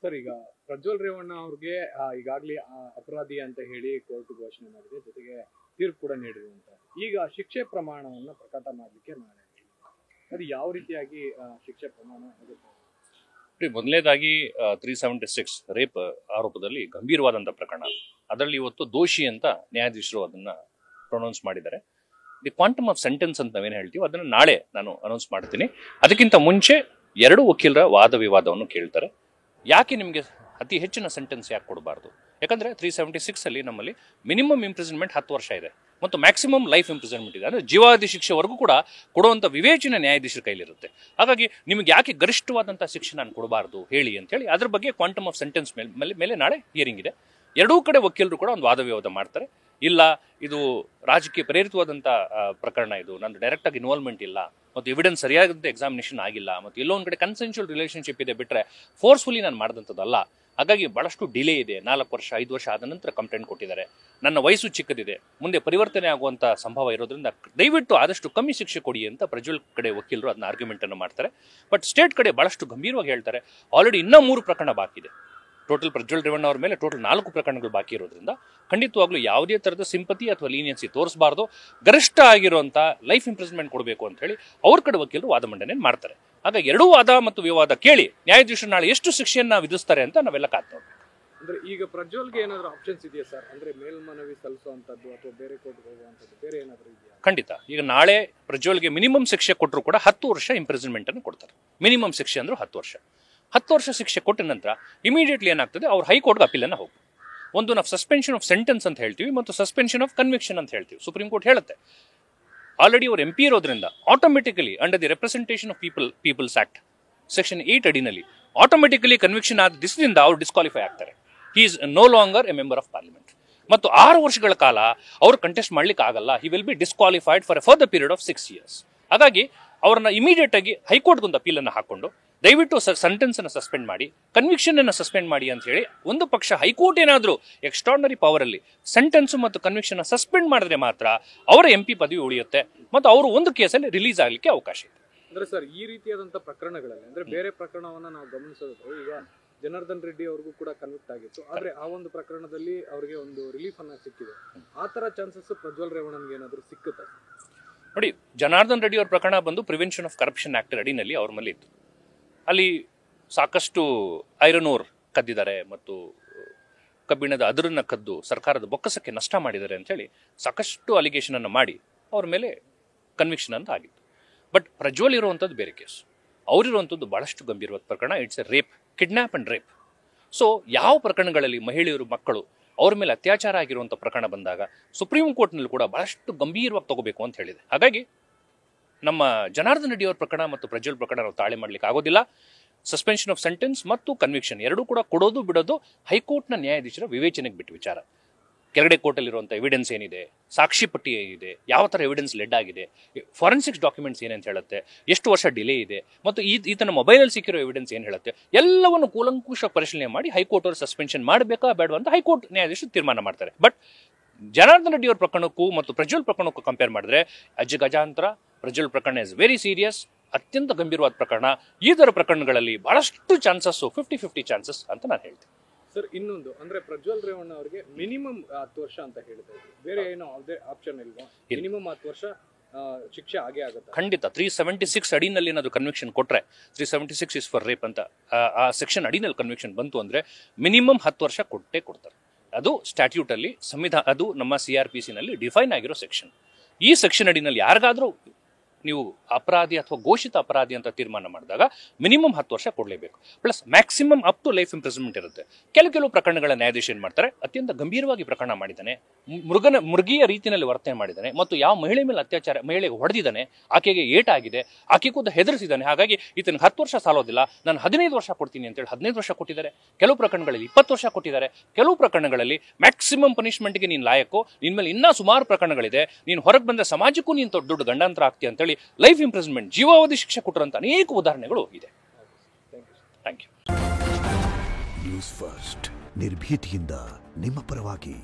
Sir, ಈಗ ಪ್ರಜ್ವಲ್ ರೇವಣ್ಣ ಅವ್ರಿಗೆ ಈಗಾಗಲೇ ಅಪರಾಧಿ ಅಂತ ಹೇಳಿ ಕೋರ್ಟ್ ಘೋಷಣೆ ಮಾಡಿದೆ, ಜೊತೆಗೆ ತೀರ್ಪು ಕೂಡ ನೀಡಿರುವಂತ. ಈಗ ಶಿಕ್ಷೆ ಪ್ರಮಾಣವನ್ನು ಪ್ರಕಟ ಮಾಡಲಿಕ್ಕೆ ನಾಳೆ ಅದು ಯಾವ ರೀತಿಯಾಗಿ ಶಿಕ್ಷೆ ಪ್ರಮಾಣ ಆಗುತ್ತೆ? ಮೊದಲನೇದಾಗಿ 376 ರೇಪ್ ಆರೋಪದಲ್ಲಿ ಗಂಭೀರವಾದಂಥ ಪ್ರಕರಣ. ಅದರಲ್ಲಿ ಇವತ್ತು ದೋಷಿ ಅಂತ ನ್ಯಾಯಾಧೀಶರು ಅದನ್ನ ಪ್ರೊನೌನ್ಸ್ ಮಾಡಿದ್ದಾರೆ. ದಿ ಕ್ವಾಂಟಮ್ ಆಫ್ ಸೆಂಟೆನ್ಸ್ ಅಂತ ನಾವೇನು ಹೇಳ್ತೀವಿ ಅದನ್ನು ನಾಳೆ ನಾನು ಅನೌನ್ಸ್ ಮಾಡ್ತೀನಿ. ಅದಕ್ಕಿಂತ ಮುಂಚೆ 2 ವಕೀಲರ ವಾದ ವಿವಾದವನ್ನು ಕೇಳ್ತಾರೆ. ಯಾಕೆ ನಿಮಗೆ ಅತಿ ಹೆಚ್ಚಿನ ಸೆಂಟೆನ್ಸ್ ಯಾಕೆ ಕೊಡಬಾರ್ದು? ಯಾಕಂದ್ರೆ 376 ಅಲ್ಲಿ ನಮ್ಮಲ್ಲಿ ಮಿನಿಮಮ್ ಇಂಪ್ರಿಸನ್ಮೆಂಟ್ 10 ವರ್ಷ ಇದೆ ಮತ್ತು ಮ್ಯಾಕ್ಸಿಮಮ್ ಲೈಫ್ ಇಂಪ್ರಿಸನ್ಮೆಂಟ್ ಇದೆ. ಅಂದ್ರೆ ಜೀವಾವಧಿ ಶಿಕ್ಷೆವರೆಗೂ ಕೂಡ ಕೊಡುವಂಥ ವಿವೇಚನೆ ನ್ಯಾಯಾಧೀಶರ ಕೈಲಿರುತ್ತೆ. ಹಾಗಾಗಿ ನಿಮಗೆ ಯಾಕೆ ಗರಿಷ್ಠವಾದಂಥ ಶಿಕ್ಷೆ ನಾನು ಕೊಡಬಾರ್ದು ಹೇಳಿ ಅಂತ ಹೇಳಿ ಅದ್ರ ಬಗ್ಗೆ ಕ್ವಾಂಟಮ್ ಆಫ್ ಸೆಂಟೆನ್ಸ್ ಮೇಲೆ ನಾಳೆ ಹಿಯರಿಂಗ್ ಇದೆ. 2 ಕಡೆ ವಕೀಲರು ಕೂಡ ಒಂದು ವಾದ ವಿವಾದ ಮಾಡ್ತಾರೆ. ಇಲ್ಲ, ಇದು ರಾಜಕೀಯ ಪ್ರೇರಿತವಾದಂಥ ಪ್ರಕರಣ, ಇದು ನಂದು ಡೈರೆಕ್ಟ್ ಆಗಿ ಇನ್ವಾಲ್ವ್ಮೆಂಟ್ ಇಲ್ಲ ಮತ್ತು ಎವಿಡೆನ್ಸ್ ಸರಿಯಾದಂಥ ಎಕ್ಸಾಮಿನೇಷನ್ ಆಗಿಲ್ಲ ಮತ್ತು ಎಲ್ಲೊಂದು ಕಡೆ ಕನ್ಸೆನ್ಶುವಲ್ ರಿಲೇಶನ್ಶಿಪ್ ಇದೆ ಬಿಟ್ಟರೆ ಫೋರ್ಸ್ಫುಲಿ ನಾನು ಮಾಡಿದಂಥದ್ದಲ್ಲ. ಹಾಗಾಗಿ ಬಹಳಷ್ಟು ಡಿಲೇ ಇದೆ. 4 ವರ್ಷ 5 ವರ್ಷ ಆದ ನಂತರ ಕಂಪ್ಲೇಂಟ್ ಕೊಟ್ಟಿದ್ದಾರೆ. ನನ್ನ ವಯಸ್ಸು ಚಿಕ್ಕದಿದೆ, ಮುಂದೆ ಪರಿವರ್ತನೆ ಆಗುವಂಥ ಸಂಭವ ಇರೋದ್ರಿಂದ ದಯವಿಟ್ಟು ಆದಷ್ಟು ಕಮ್ಮಿ ಶಿಕ್ಷೆ ಕೊಡಿ ಅಂತ ಪ್ರಜ್ವಲ್ ಕಡೆ ವಕೀಲರು ಅದನ್ನ ಆರ್ಗ್ಯುಮೆಂಟ್ ಅನ್ನು ಮಾಡ್ತಾರೆ. ಬಟ್ ಸ್ಟೇಟ್ ಕಡೆ ಬಹಳಷ್ಟು ಗಂಭೀರವಾಗಿ ಹೇಳ್ತಾರೆ, ಆಲ್ರೆಡಿ ಇನ್ನೂ 3 ಪ್ರಕರಣ ಬಾಕಿ ಇದೆ. ಟೋಟಲ್ ಪ್ರಜ್ವಲ್ ರೇವಣ್ಣ ಅವ್ರ ಮೇಲೆ ಟೋಟಲ್ 4 ಪ್ರಕರಣಗಳು ಬಾಕಿ ಇರೋದ್ರಿಂದ ಖಂಡಿತವಾಗ್ಲೂ ಯಾವುದೇ ಥರದ ಸಿಂಪತಿ ಅಥವಾ ಲೀನಿಯನ್ಸಿ ತೋರಿಸಬಾರ್ದು, ಗರಿಷ್ಠ ಆಗಿರುವಂಥ ಲೈಫ್ ಇಂಪ್ರಿಸನ್ಮೆಂಟ್ ಕೊಡಬೇಕು ಅಂತ ಹೇಳಿ ಅವ್ರ ಕಡೆ ವಕೀಲರು ವಾದ ಮಂಡನೆ ಮಾಡ್ತಾರೆ. ಹಾಗಾಗಿ 2 ವಾದ ಮತ್ತು ವಿವಾದ ಕೇಳಿ ನ್ಯಾಯಾಧೀಶರು ನಾಳೆ ಎಷ್ಟು ಶಿಕ್ಷೆಯನ್ನ ವಿಧಿಸ್ತಾರೆ ಅಂತ ನಾವೆಲ್ಲ ಕಾದ್ ನೋಡ್ಬೇಕು. ಅಂದ್ರೆ ಈಗ ಪ್ರಜ್ವಲ್ಗೆ ಏನಾದರೂ ಆಪ್ಷನ್ಸ್ ಇದೆಯಾ ಸರ್? ಅಂದ್ರೆ ಮೇಲ್ಮನವಿ ಸಲ್ಲಿಸುವಂತದ್ದು ಅಥವಾ ಬೇರೆ ಕೋರ್ಟ್ಗೆ ಹೋಗುವಂತದ್ದು ಬೇರೆ ಏನಾದರೂ ಇದೆಯಾ? ಖಂಡಿತ. ಈಗ ನಾಳೆ ಪ್ರಜ್ವಲ್ಗೆ ಮಿನಿಮಮ್ ಶಿಕ್ಷೆ ಕೊಟ್ಟರು ಕೂಡ 10 ವರ್ಷ ಇಂಪ್ರಿಸನ್ಮೆಂಟ್ ಅನ್ನು ಕೊಡ್ತಾರೆ. ಮಿನಿಮಮ್ ಶಿಕ್ಷೆ ಅಂದ್ರೆ 10 ವರ್ಷ. 10 ವರ್ಷ ಶಿಕ್ಷೆ ಕೊಟ್ಟ ನಂತರ ಇಮಿಡಿಯೇಟ್ಲಿ ಏನಾಗ್ತದೆ, ಅವ್ರು ಹೈಕೋರ್ಟ್ಗೆ ಅಪೀಲನ್ನು ಹೋಗ್ತಾರೆ. ಒಂದು ನಾವು ಸಸ್ಪೆನ್ಷನ್ ಆಫ್ ಸೆಂಟೆನ್ಸ್ ಅಂತ ಹೇಳ್ತೀವಿ ಮತ್ತು ಸಸ್ಪೆನ್ಷನ್ ಆಫ್ ಕನ್ವಿಕ್ಷನ್ ಅಂತ ಹೇಳ್ತೀವಿ. ಸುಪ್ರೀಂ ಕೋರ್ಟ್ ಹೇಳುತ್ತೆ ಆಲ್ರೆಡಿ ಅವ್ರು MP ಇರೋದ್ರಿಂದ automatically under the representation of people's act section 8 ಅಡಿನಲ್ಲಿ ಆಟೋಮೆಟಿಕಲಿ ಕನ್ವಿಕ್ಷನ್ ಆದ ದಿಸದಿಂದ ಅವ್ರು ಡಿಸ್ಕ್ವಾಲಿಫೈ ಆಗ್ತಾರೆ. He is no longer a member of parliament. ಮತ್ತು 6 ವರ್ಷಗಳ ಕಾಲ ಅವರು ಕಂಟೆಸ್ಟ್ ಮಾಡ್ಲಿಕ್ಕೆ ಆಗಲ್ಲ. He will be disqualified for a further period of 6 years. ಹಾಗಾಗಿ ಅವ್ರನ್ನ ಇಮಿಡಿಯೇಟ್ ಆಗಿ ಹೈಕೋರ್ಟ್ಗೆ ಒಂದು ಅಪೀಲನ್ನು ಹಾಕೊಂಡು ದಯವಿಟ್ಟು ಸೆಂಟೆನ್ಸ್ ಅನ್ನು ಸಸ್ಪೆಂಡ್ ಮಾಡಿ, ಕನ್ವಿಕ್ಷನ್ ಅನ್ನು ಸಸ್ಪೆಂಡ್ ಮಾಡಿ ಅಂತ ಹೇಳಿ ಒಂದು ಪಕ್ಷ ಹೈಕೋರ್ಟ್ ಏನಾದರೂ ಎಕ್ಸ್ಟ್ರಾರ್ನರಿ ಪವರ್ ಅಲ್ಲಿ ಸೆಂಟೆನ್ಸ್ ಮತ್ತು ಕನ್ವಿಕ್ಷನ್ ಸಸ್ಪೆಂಡ್ ಮಾಡಿದ್ರೆ ಮಾತ್ರ ಅವರ MP ಪದವಿ ಉಳಿಯುತ್ತೆ ಮತ್ತು ಅವರು ಒಂದು ಕೇಸಲ್ಲಿ ರಿಲೀಸ್ ಆಗಲಿಕ್ಕೆ ಅವಕಾಶ ಇದೆ. ಅಂದ್ರೆ ಸರ್, ಈ ರೀತಿಯಾದಂತಹ ಪ್ರಕರಣಗಳಲ್ಲಿ ಅಂದ್ರೆ ಬೇರೆ ಪ್ರಕರಣವನ್ನ ನಾವು ಗಮನಿಸೋದು, ಈಗ ಜನಾರ್ದನ್ ರೆಡ್ಡಿ ಅವ್ರಿಗೂ ಕೂಡ ಕನ್ವಿಕ್ಟ್ ಆಗಿತ್ತು, ಆದ್ರೆ ಆ ಒಂದು ಪ್ರಕರಣದಲ್ಲಿ ಅವರಿಗೆ ಒಂದು ರಿಲೀಫ್ ಅನ್ನ ಸಿಕ್ಕಿದೆ. ಆ ತರ ಚಾನ್ಸಸ್ ಪ್ರಜ್ವಲ್ ರೇವಣ್ಣನ್ಗೆ ಏನಾದರೂ ಸಿಕ್ಕುತ್ತಾ? ನೋಡಿ, ಜನಾರ್ದನ್ ರೆಡ್ಡಿ ಅವ್ರ ಪ್ರಕರಣ ಬಂದು ಪ್ರಿವೆನ್ಷನ್ ಆಫ್ ಕರಪ್ಷನ್ ಆಕ್ಟ್ ಅಡಿನಲ್ಲಿ ಅವ್ರ ಮೇಲೆ ಇತ್ತು. ಅಲ್ಲಿ ಸಾಕಷ್ಟು ಐರನ್ ಓರ್ ಕದ್ದಿದ್ದಾರೆ ಮತ್ತು ಕಬ್ಬಿಣದ ಅದರನ್ನ ಕದ್ದು ಸರ್ಕಾರದ ಬೊಕ್ಕಸಕ್ಕೆ ನಷ್ಟ ಮಾಡಿದ್ದಾರೆ ಅಂತ ಹೇಳಿ ಸಾಕಷ್ಟು ಅಲಿಗೇಷನ್ ಅನ್ನು ಮಾಡಿ ಅವ್ರ ಮೇಲೆ ಕನ್ವಿಕ್ಷನ್ ಅಂತ ಆಗಿತ್ತು. ಬಟ್ ಪ್ರಜ್ವಲ್ ಇರುವಂಥದ್ದು ಬೇರೆ ಕೇಸ್. ಅವರಿರುವಂಥದ್ದು ಬಹಳಷ್ಟು ಗಂಭೀರವಾದ ಪ್ರಕರಣ. It's A rape, kidnap and rape. So ಯಾವ ಪ್ರಕರಣಗಳಲ್ಲಿ ಮಹಿಳೆಯರು, ಮಕ್ಕಳು ಅವ್ರ ಮೇಲೆ ಅತ್ಯಾಚಾರ ಆಗಿರುವಂಥ ಪ್ರಕರಣ ಬಂದಾಗ ಸುಪ್ರೀಂ ಕೋರ್ಟ್ನಲ್ಲಿ ಕೂಡ ಬಹಳಷ್ಟು ಗಂಭೀರವಾಗಿ ತಗೋಬೇಕು ಅಂತ ಹೇಳಿದೆ. ಹಾಗಾಗಿ ನಮ್ಮ ಜನಾರ್ದನ್ ರೆಡ್ಡಿ ಅವ್ರ ಪ್ರಕರಣ ಮತ್ತು ಪ್ರಜ್ವಲ್ ಪ್ರಕರಣ ನಾವು ತಾಳೆ ಮಾಡ್ಲಿಕ್ಕೆ ಆಗೋದಿಲ್ಲ. ಸಸ್ಪೆನ್ಷನ್ ಆಫ್ ಸೆಂಟೆನ್ಸ್ ಮತ್ತು ಕನ್ವಿಕ್ಷನ್ 2 ಕೂಡ ಕೊಡೋದು ಬಿಡೋದು ಹೈಕೋರ್ಟ್ನ ನ್ಯಾಯಾಧೀಶರ ವಿವೇಚನೆಗೆ ಬಿಟ್ಟು ವಿಚಾರ. ಕೆಳಗಡೆ ಕೋರ್ಟಲ್ಲಿರುವಂಥ ಎವಿಡೆನ್ಸ್ ಏನಿದೆ, ಸಾಕ್ಷಿ ಪಟ್ಟಿ ಏನಿದೆ, ಯಾವ ಥರ ಎವಿಡೆನ್ಸ್ ಲೆಡ್ ಆಗಿದೆ, ಫಾರೆನ್ಸಿಕ್ಸ್ ಡಾಕ್ಯುಮೆಂಟ್ಸ್ ಏನೇನು ಹೇಳುತ್ತೆ, ಎಷ್ಟು ವರ್ಷ ಡಿಲೇ ಇದೆ ಮತ್ತು ಈತನ ಮೊಬೈಲಲ್ಲಿ ಸಿಕ್ಕಿರೋ ಎವಿಡೆನ್ಸ್ ಏನು ಹೇಳುತ್ತೆ, ಎಲ್ಲವನ್ನು ಕೂಲಂಕುಷ ಪರಿಶೀಲನೆ ಮಾಡಿ ಹೈಕೋರ್ಟ್ ಅವರು ಸಸ್ಪೆನ್ಷನ್ ಮಾಡಬೇಕಾ ಬೇಡವಾ ಅಂತ ಹೈಕೋರ್ಟ್ ನ್ಯಾಯಾಧೀಶರು ತೀರ್ಮಾನ ಮಾಡ್ತಾರೆ. ಬಟ್ ಜನಾರ್ದನ್ ರೆಡ್ಡಿ ಅವ್ರ ಪ್ರಕರಣಕ್ಕೂ ಮತ್ತು ಪ್ರಜ್ವಲ್ ಪ್ರಕರಣಕ್ಕೂ ಕಂಪೇರ್ ಮಾಡಿದ್ರೆ ಅಜಗಜಾಂತರ. ಪ್ರಜ್ವಲ್ ಪ್ರಕರಣ ಇಸ್ ವೆರಿ ಸೀರಿಯಸ್, ಅತ್ಯಂತ ಗಂಭೀರವಾದ ಪ್ರಕರಣ. ಈ ಥರ ಪ್ರಕರಣಗಳಲ್ಲಿ ಬಹಳಷ್ಟು ಚಾನ್ಸಸ್ 50-50 ಚಾನ್ಸಸ್ ಅಂತ ನಾನು ಹೇಳ್ತೀನಿ. ಸರ್, ಇನ್ನೊಂದು ಅಂದ್ರೆ ಪ್ರಜ್ವಲ್ ರೇವಣ್ಣ ಅವರಿಗೆ ಮಿನಿಮಮ್ 10 ವರ್ಷ ಅಂತ ಹೇಳಿದ್ರು, ಬೇರೆ ಏನೋ ಯಾವುದೇ ಆಪ್ಷನ್ ಇಲ್ವಾ? ಮಿನಿಮಮ್ 10 ವರ್ಷ ಶಿಕ್ಷೆ ಆಗೇ ಆಗುತ್ತೆ. ಖಂಡಿತ. 376 ಅಡಿನಲ್ಲಿ ಏನಾದ್ರು ಕನ್ವಿಕ್ಷನ್ ಕೊಟ್ರೆ, 376 ಇಸ್ ಫಾರ್ ರೇಪ್ ಅಂತ ಆ ಸೆಕ್ಷನ್ ಅಡಿನಲ್ಲಿ ಕನ್ವಿಕ್ಷನ್ ಬಂತು ಅಂದ್ರೆ ಮಿನಿಮಮ್ 10 ವರ್ಷ ಕೊಡ್ತಾರೆ. ಅದು ಸ್ಟ್ಯಾಟ್ಯೂಟ್ ಅಲ್ಲಿ ಅದು ನಮ್ಮ CRPC ನಲ್ಲಿ ಡಿಫೈನ್ ಆಗಿರೋ ಸೆಕ್ಷನ್. ಈ ಸೆಕ್ಷನ್ ಅಡಿನಲ್ಲಿ ಯಾರಿಗಾದ್ರೂ ನೀವು ಅಪರಾಧಿ ಅಥವಾ ಘೋಷಿತ ಅಪರಾಧಿ ಅಂತ ತೀರ್ಮಾನ ಮಾಡಿದಾಗ ಮಿನಿಮಮ್ 10 ವರ್ಷ ಕೊಡಲೇಬೇಕು. Plus maximum up to life imprisonment ಇರುತ್ತೆ. ಕೆಲವು ಪ್ರಕರಣಗಳ ನ್ಯಾಯಾಧೀಶ ಏನ್ ಮಾಡ್ತಾರೆ, ಅತ್ಯಂತ ಗಂಭೀರವಾಗಿ ಪ್ರಕರಣ ಮಾಡಿದ್ದಾನೆ, ಮೃಗೀಯ ರೀತಿಯಲ್ಲಿ ವರ್ತನೆ ಮಾಡಿದ್ದಾನೆ ಮತ್ತು ಯಾವ ಮಹಿಳೆ ಮೇಲೆ ಅತ್ಯಾಚಾರ, ಮಹಿಳೆಗೆ ಹೊಡೆದಿದ್ದಾನೆ, ಆಕೆಗೆ ಏಟಾಗಿದೆ, ಆಕೆ ಕೂಡ ಹೆದರಿಸಿದ್ದಾನೆ, ಹಾಗಾಗಿ ಈತನಿಗೆ 10 ವರ್ಷ ಸಾಲೋದಿಲ್ಲ, ನಾನು 15 ವರ್ಷ ಕೊಡ್ತೀನಿ ಅಂತೇಳಿ 15 ವರ್ಷ ಕೊಟ್ಟಿದ್ದಾರೆ. ಕೆಲವು ಪ್ರಕರಣಗಳಲ್ಲಿ 20 ವರ್ಷ ಕೊಟ್ಟಿದ್ದಾರೆ. ಕೆಲವು ಪ್ರಕರಣಗಳಲ್ಲಿ ಮ್ಯಾಕ್ಸಿಮಮ್ ಪನಿಷ್ಮೆಂಟ್ಗೆ ನೀನು ಲಾಯಕ್ಕೋ, ನಿನ್ ಮೇಲೆ ಇನ್ನೂ ಸುಮಾರು ಪ್ರಕರಣಗಳಿದೆ, ನೀನು ಹೊರಗೆ ಬಂದ ಸಮಾಜಕ್ಕೂ ನೀನು ದೊಡ್ಡ ಗಂಡಾಂತರ ಆಗ್ತೀಯ ಅಂತೇಳಿ ಲೈಫ್ ಇಂಪ್ರಿಸನ್ಮೆಂಟ್, ಜೀವಾವಧಿ ಶಿಕ್ಷೆ ಕೊಟ್ಟಿರುವಂತ ಅನೇಕ ಉದಾಹರಣೆಗಳು ಇದೆ. Thank you. ನ್ಯೂಸ್ ಫಸ್ಟ್, ನಿರ್ಭೀತಿಯಿಂದ ನಿಮ್ಮ ಪರವಾಗಿ.